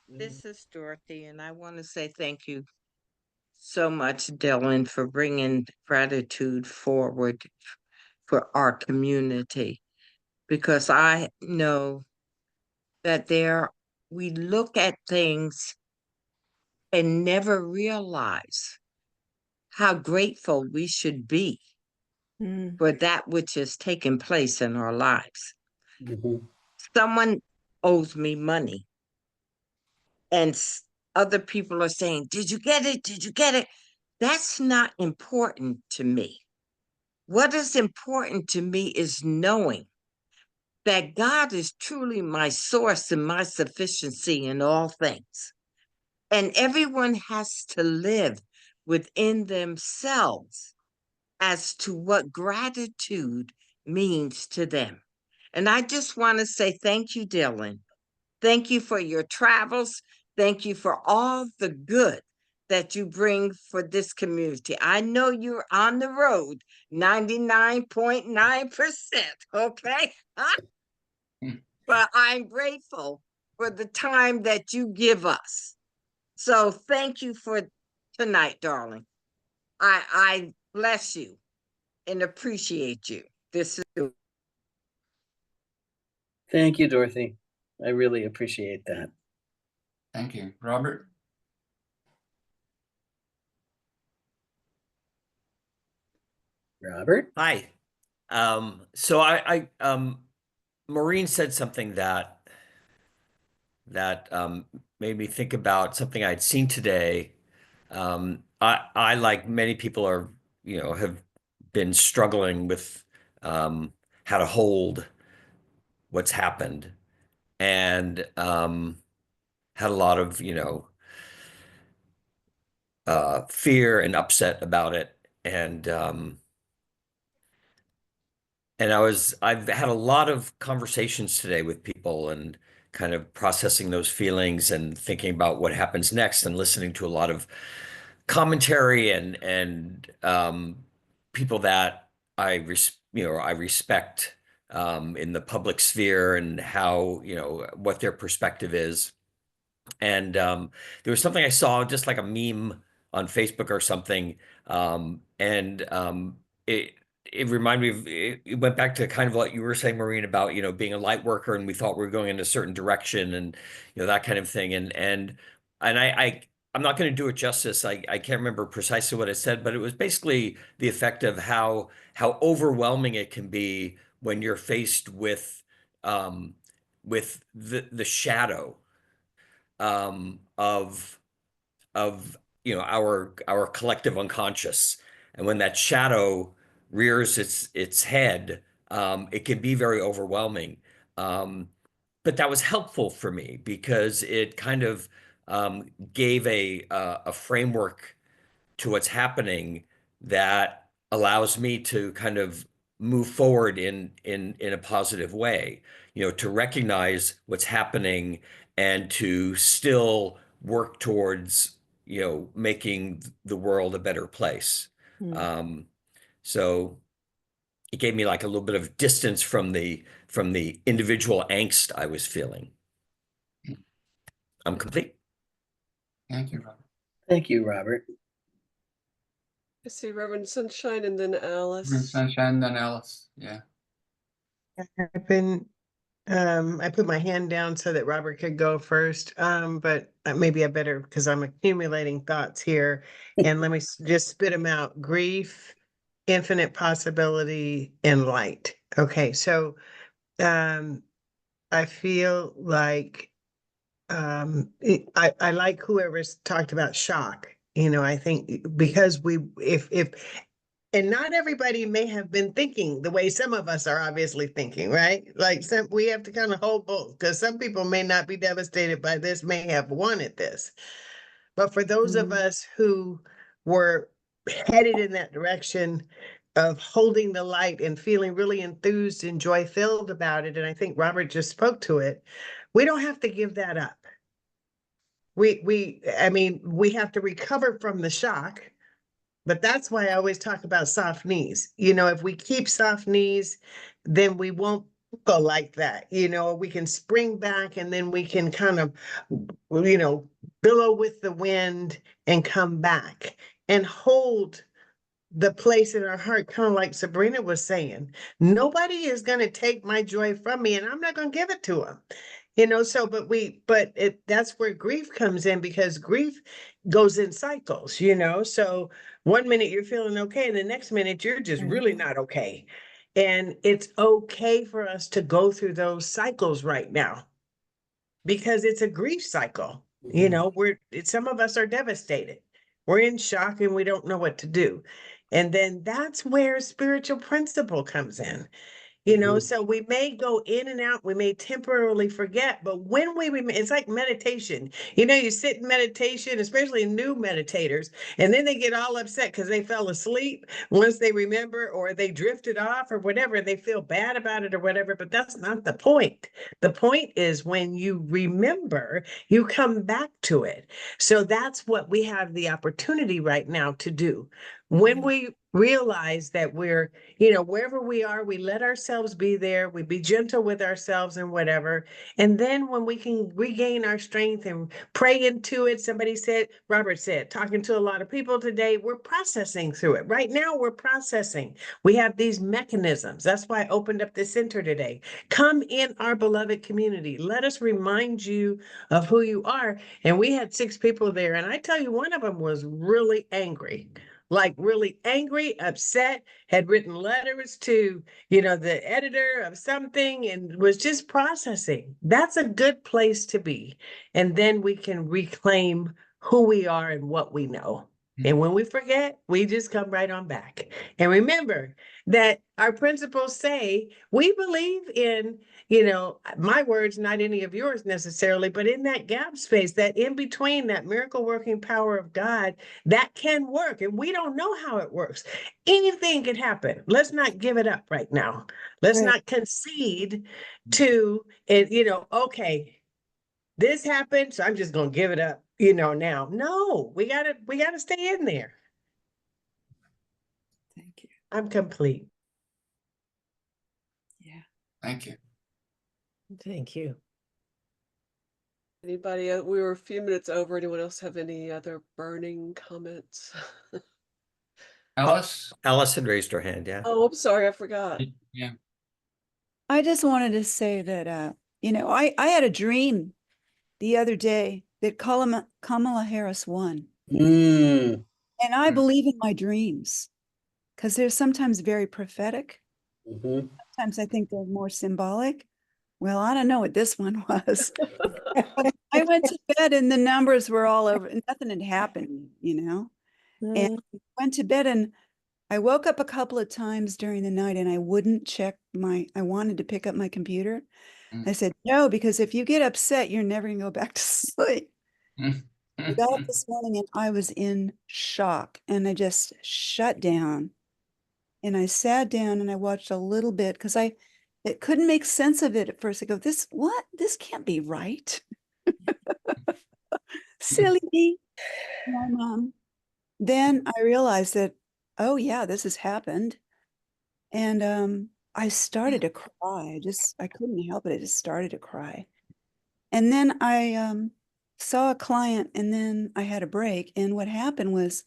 This is Dorothy, and I want to say thank you so much, Dylan, for bringing gratitude forward for our community, because I know that we look at things and never realize how grateful we should be Mm. for that which has taken place in our lives. Mm-hmm. Someone owes me money, and other people are saying, "Did you get it? Did you get it?" That's not important to me. What is important to me is knowing that God is truly my source and my sufficiency in all things. And everyone has to live within themselves as to what gratitude means to them. And I just want to say thank you, Dylan. Thank you for your travels. Thank you for all the good that you bring for this community. I know you're on the road 99.9%, okay? But I'm grateful for the time that you give us. So thank you for tonight, darling. I bless you and appreciate you. This is Thank you, Dorothy. I really appreciate that. Thank you. Robert? Robert? Hi. So Maureen said something that made me think about something I'd seen today. I like many people have been struggling with how to hold what's happened, and had a lot of fear and upset about it, and I've had a lot of conversations today with people and kind of processing those feelings and thinking about what happens next and listening to a lot of commentary and people that I respect in the public sphere, and how, what their perspective is. And there was something I saw, just like a meme on Facebook or something, and it it reminded me of, it went back to kind of what you were saying, Maureen, about being a light worker, and we thought we were going in a certain direction, and that kind of thing. And I'm not going to do it justice. I can't remember precisely what it said, but it was basically the effect of how overwhelming it can be when you're faced with the shadow of our collective unconscious. And when that shadow rears its head, it can be very overwhelming. But that was helpful for me because it kind of gave a framework to what's happening that allows me to kind of move forward in a positive way, to recognize what's happening and to still work towards, making the world a better place. Mm. So it gave me like a little bit of distance from the individual angst I was feeling. I'm complete. Thank you, Robert. Thank you, Robert. I see Reverend Sunshine and then Alice. Sunshine, then Alice. Yeah. I've been I put my hand down so that Robert could go first. But maybe I better, because I'm accumulating thoughts here. And let me just spit them out. Grief, infinite possibility, and light. Okay, so I feel like I like whoever's talked about shock. I think because if and not everybody may have been thinking the way some of us are obviously thinking, right? Like we have to kind of hold both because some people may not be devastated by this, may have wanted this. But for those of us who were headed in that direction of holding the light and feeling really enthused and joy filled about it, and I think Robert just spoke to it, we don't have to give that up. I mean, we have to recover from the shock, but that's why I always talk about soft knees. If we keep soft knees, then we won't go like that. We can spring back and then we can kind of, billow with the wind and come back and hold the place in our heart, kind of like Sabrina was saying. Nobody is going to take my joy from me, and I'm not going to give it to them. That's where grief comes in, because grief goes in cycles, so one minute you're feeling okay and the next minute you're just really not okay. And it's okay for us to go through those cycles right now, because it's a grief cycle. Some of us are devastated. We're in shock and we don't know what to do. And then that's where spiritual principle comes in. So we may go in and out, we may temporarily forget, but when it's like meditation. You sit in meditation, especially new meditators, and then they get all upset because they fell asleep once they remember, or they drifted off or whatever, and they feel bad about it or whatever, but that's not the point. The point is when you remember, you come back to it. So that's what we have the opportunity right now to do. When we realize that we're, wherever we are, we let ourselves be there, we be gentle with ourselves and whatever. And then when we can regain our strength and pray into it, Robert said, talking to a lot of people today, we're processing through it. Right now, we're processing. We have these mechanisms. That's why I opened up the center today. Come in our beloved community. Let us remind you of who you are. And we had 6 people there. And I tell you, one of them was really angry. Like really angry, upset, had written letters to, the editor of something, and was just processing. That's a good place to be. And then we can reclaim who we are and what we know. And when we forget, we just come right on back. And remember that our principles say we believe in, my words, not any of yours necessarily, but in that gap space, that in between, that miracle working power of God, that can work. And we don't know how it works. Anything can happen. Let's not give it up right now. Let's not concede to it, okay, this happened, so I'm just gonna give it up, now. No, we gotta stay in there. Thank you. I'm complete. Yeah. Thank you. Thank you. Anybody, we were a few minutes over. Anyone else have any other burning comments? Alice? Alice had raised her hand, yeah. Oh, I'm sorry, I forgot. Yeah. I just wanted to say that, I had a dream the other day that Kamala Harris won. Mm. And I believe in my dreams because they're sometimes very prophetic. Mhm. Sometimes I think they're more symbolic. Well, I don't know what this one was. But I went to bed and the numbers were all over. Nothing had happened, and I went to bed and I woke up a couple of times during the night and I wouldn't check I wanted to pick up my computer. I said, no, because if you get upset, you're never gonna go back to sleep. I got up this morning and I was in shock and I just shut down and I sat down and I watched a little bit because it couldn't make sense of it at first. I go, this can't be right. Silly me. My mom. Then I realized that, oh yeah, this has happened. And I started to cry. I couldn't help it. I just started to cry. And then I saw a client and then I had a break. And what happened was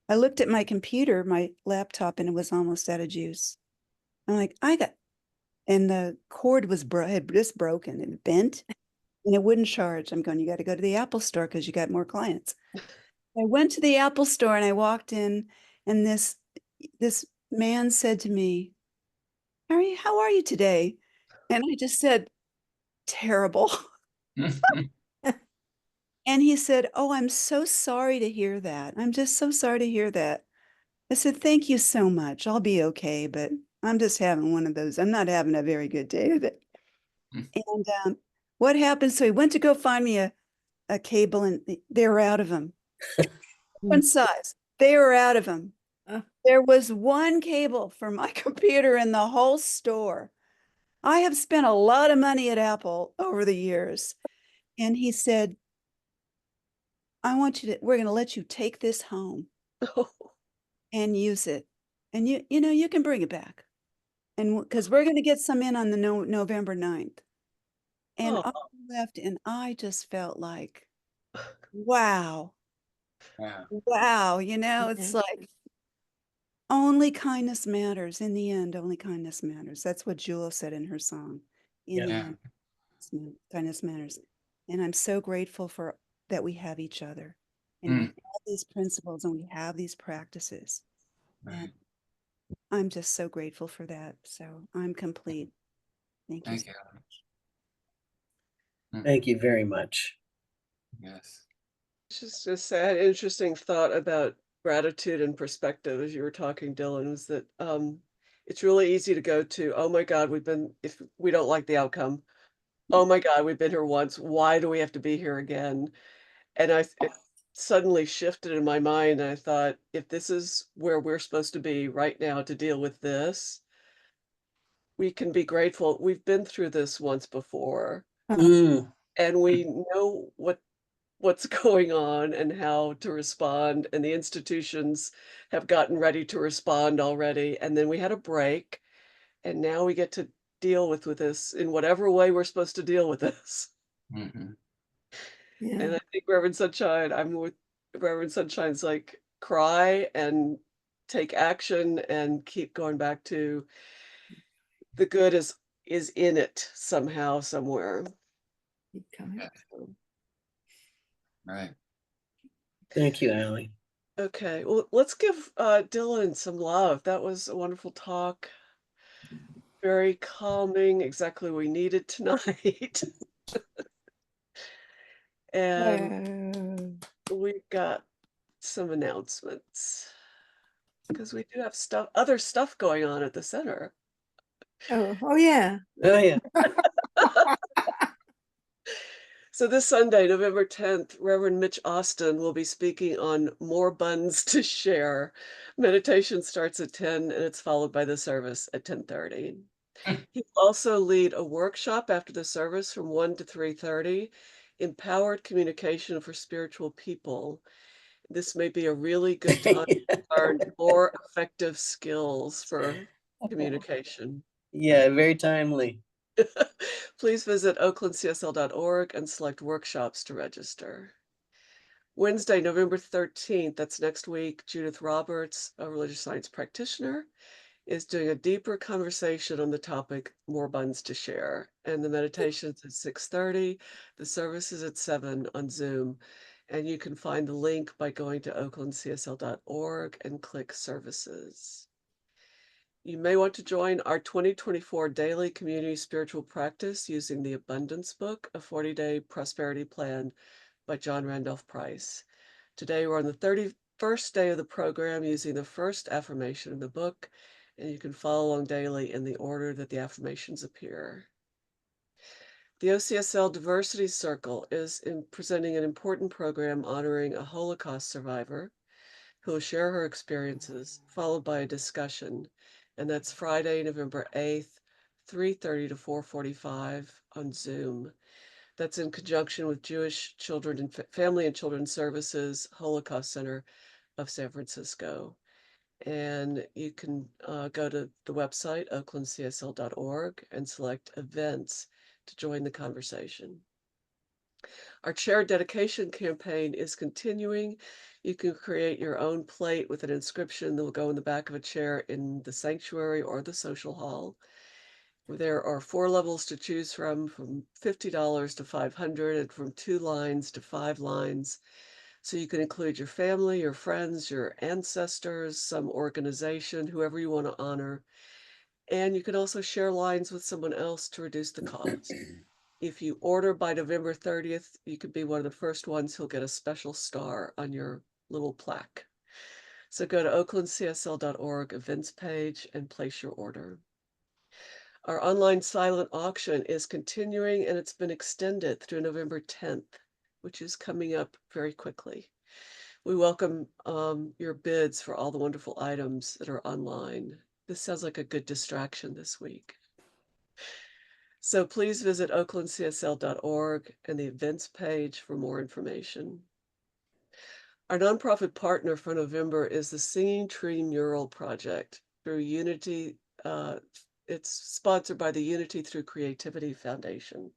I looked at my computer, my laptop, and it was almost out of juice. I'm like, and the cord had just broken and bent and it wouldn't charge. I'm going, you got to go to the Apple store because you got more clients. I went to the Apple store and I walked in and this man said to me, Harry, how are you today? And I just said, terrible. And he said, "Oh, I'm so sorry to hear that. I'm just so sorry to hear that." I said, "Thank you so much. I'll be okay, but I'm just having one of those. I'm not having a very good day today." And what happened? So he went to go find me a cable, and they were out of them. One size. They were out of them. There was one cable for my computer in the whole store. I have spent a lot of money at Apple over the years. And he said, we're going to let you take this home and use it. And you can bring it back. And because we're going to get some in on the November 9th. And Oh. I left and I just felt like, wow, Yeah. wow, it's like only kindness matters in the end. Only kindness matters. That's what Jewel said in her song. In the Yeah. end, kindness matters. And I'm so grateful for that we have each other and we have these principles and we have these practices. Right. And I'm just so grateful for that. So I'm complete. Thank you. Thank you. Thank you very much. Yes. Just a sad, interesting thought about gratitude and perspective as you were talking, Dylan, was that it's really easy to go to, oh my God, if we don't like the outcome, oh my God, we've been here once. Why do we have to be here again? And it suddenly shifted in my mind. And I thought, if this is where we're supposed to be right now to deal with this, we can be grateful. We've been through this once before, Mm, and we know what's going on and how to respond, and the institutions have gotten ready to respond already, and then we had a break, and now we get to deal with this in whatever way we're supposed to deal with this. Mm-hmm. Yeah. And I think Reverend Sunshine, I'm with Reverend Sunshine's like, cry and take action and keep going back to the good is in it somehow, somewhere. Keep coming. Yeah. Right. thank you, Allie. Okay, well, let's give Dylan some love. That was a wonderful talk. Very calming, exactly what we needed tonight. And we've got some announcements because we do have other stuff going on at the center. Oh yeah. Oh, yeah. So this Sunday, November 10th, Reverend Mitch Austin will be speaking on More Buns to Share. Meditation starts at 10 and it's followed by the service at 10:30. He'll also lead a workshop after the service from 1 to 3:30, Empowered Communication for Spiritual People. This may be a really good time to learn more effective skills for communication. Yeah, very timely. Please visit oaklandcsl.org and select workshops to register. Wednesday, November 13th, that's next week, Judith Roberts, a religious science practitioner, is doing a deeper conversation on the topic More Buns to Share. And the meditation's at 6:30. The service is at 7 on Zoom. And you can find the link by going to oaklandcsl.org and click services. You may want to join our 2024 daily community spiritual practice using the Abundance Book, a 40-day prosperity plan by John Randolph Price. Today we're on the 31st day of the program using the first affirmation of the book, and you can follow along daily in the order that the affirmations appear. The OCSL Diversity Circle is presenting an important program honoring a Holocaust survivor who will share her experiences, followed by a discussion. And that's Friday, November 8th, 3:30 to 4:45 on Zoom. That's in conjunction with Jewish Children and Family and Children's Services Holocaust Center of San Francisco. And you can go to the website, oaklandcsl.org, and select events to join the conversation. Our chair dedication campaign is continuing. You can create your own plate with an inscription that will go in the back of a chair in the sanctuary or the social hall. There are 4 levels to choose from $50 to $500, and from 2 lines to 5 lines. So you can include your family, your friends, your ancestors, some organization, whoever you want to honor. And you can also share lines with someone else to reduce the cost. If you order by November 30th, you could be one of the first ones who'll get a special star on your little plaque. So go to oaklandcsl.org events page and place your order. Our online silent auction is continuing and it's been extended through November 10th, which is coming up very quickly. We welcome your bids for all the wonderful items that are online. This sounds like a good distraction this week. So please visit oaklandcsl.org and the events page for more information. Our nonprofit partner for November is the Singing Tree Mural Project through Unity. It's sponsored by the Unity Through Creativity Foundation.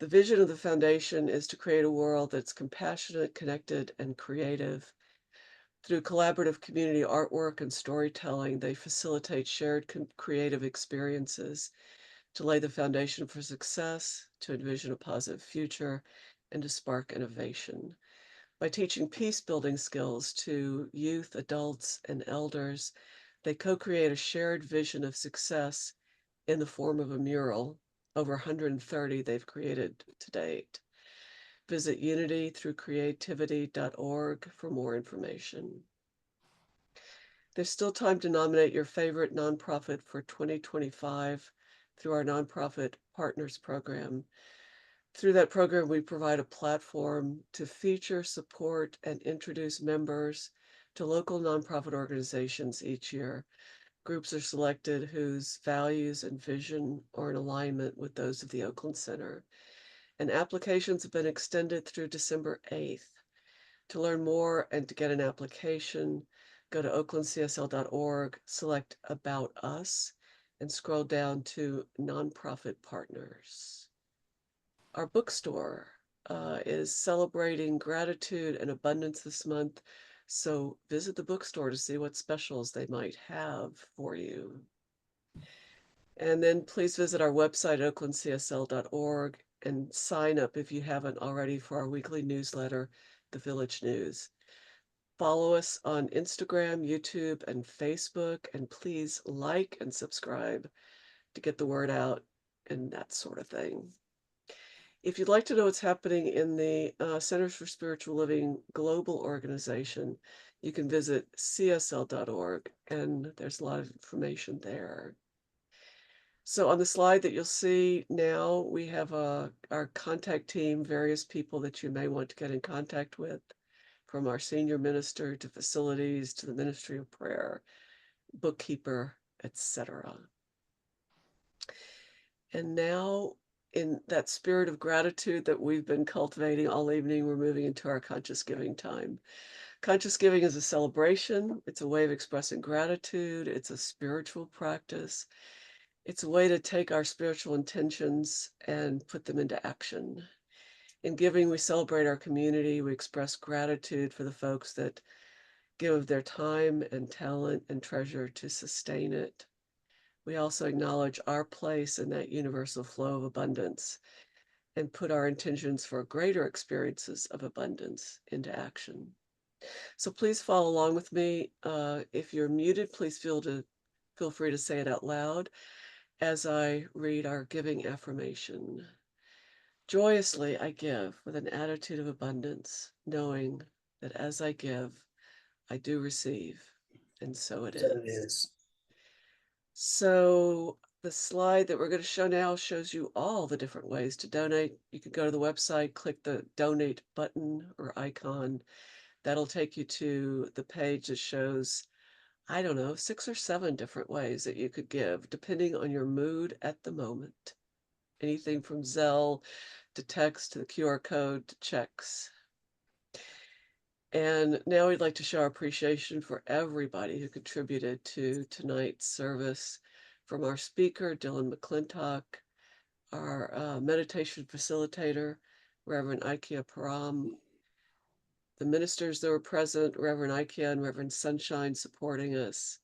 The vision of the foundation is to create a world that's compassionate, connected, and creative. Through collaborative community artwork and storytelling, they facilitate shared creative experiences to lay the foundation for success, to envision a positive future, and to spark innovation. By teaching peace-building skills to youth, adults, and elders, they co-create a shared vision of success in the form of a mural. Over 130 they've created to date. Visit unitythroughcreativity.org for more information. There's still time to nominate your favorite nonprofit for 2025 through our Nonprofit Partners Program. Through that program, we provide a platform to feature, support, and introduce members to local nonprofit organizations each year. Groups are selected whose values and vision are in alignment with those of the Oakland Center. And applications have been extended through December 8th. To learn more and to get an application, go to oaklandcsl.org, select About Us, and scroll down to Nonprofit Partners. Our bookstore is celebrating gratitude and abundance this month, so visit the bookstore to see what specials they might have for you. And then please visit our website, oaklandcsl.org, and sign up if you haven't already for our weekly newsletter, The Village News. Follow us on Instagram, YouTube, and Facebook, and please like and subscribe to get the word out and that sort of thing. If you'd like to know what's happening in the Centers for Spiritual Living Global Organization, you can visit csl.org, and there's a lot of information there. So on the slide that you'll see now, we have our contact team, various people that you may want to get in contact with, from our senior minister to facilities to the Ministry of Prayer, bookkeeper, etc. And now, in that spirit of gratitude that we've been cultivating all evening, we're moving into our conscious giving time. Conscious giving is a celebration. It's a way of expressing gratitude. It's a spiritual practice. It's a way to take our spiritual intentions and put them into action. In giving, we celebrate our community. We express gratitude for the folks that give of their time and talent and treasure to sustain it. We also acknowledge our place in that universal flow of abundance and put our intentions for greater experiences of abundance into action. So please follow along with me. If you're muted, please feel free to say it out loud as I read our giving affirmation. Joyously I give with an attitude of abundance, knowing that as I give, I do receive, and so it So is. it is. So the slide that we're going to show now shows you all the different ways to donate. You can go to the website, click the donate button or icon. That'll take you to the page that shows, I don't know, 6 or 7 different ways that you could give, depending on your mood at the moment. Anything from Zelle to text to the QR code to checks. And now we'd like to show our appreciation for everybody who contributed to tonight's service, from our speaker, Dylan McClintock, our meditation facilitator, Reverend Ikea Param, the ministers that were present, Reverend Ikea and Reverend Sunshine supporting us,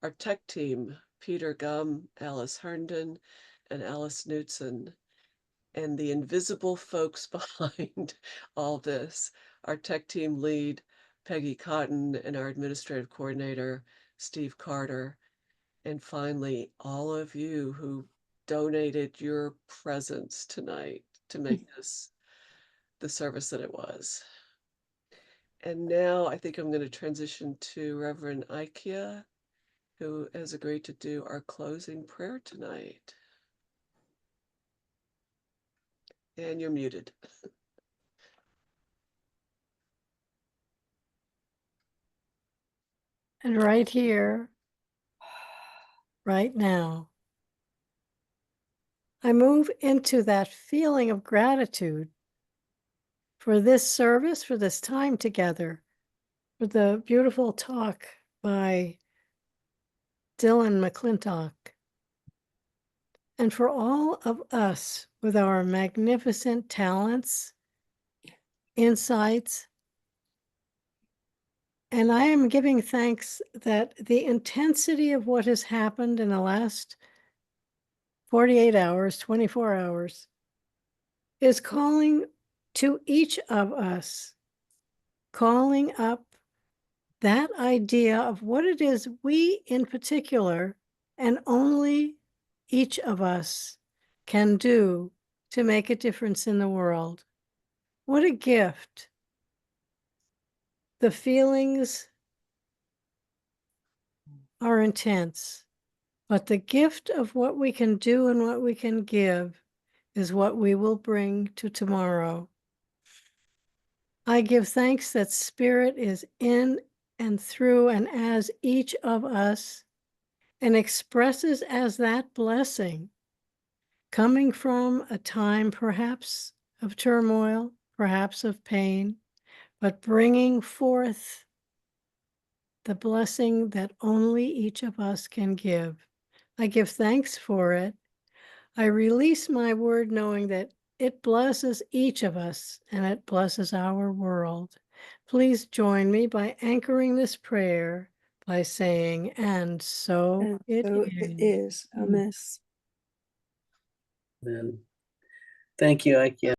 our tech team, Peter Gum, Alice Herndon, and Alice Knudsen, and the invisible folks behind all this, our tech team lead, Peggy Cotton, and our administrative coordinator, Steve Carter. And finally, all of you who donated your presence tonight. to make this the service that it was. And now I think I'm going to transition to Reverend Ikea, who has agreed to do our closing prayer tonight. And you're muted. And right here, right now, I move into that feeling of gratitude for this service, for this time together, for the beautiful talk by Dylan McClintock, and for all of us with our magnificent talents, insights. And I am giving thanks that the intensity of what has happened in the last 48 hours, 24 hours, is calling to each of us, calling up that idea of what it is we in particular, and only each of us, can do to make a difference in the world. What a gift. The feelings are intense, but the gift of what we can do and what we can give is what we will bring to tomorrow. I give thanks that Spirit is in and through and as each of us, and expresses as that blessing, coming from a time perhaps of turmoil, perhaps of pain, but bringing forth the blessing that only each of us can give. I give thanks for it. I release my word knowing that it blesses each of us and it blesses our world. Please join me by anchoring this prayer by saying, and so And it so is. it is. Amen. Amen. Thank you, Ikea.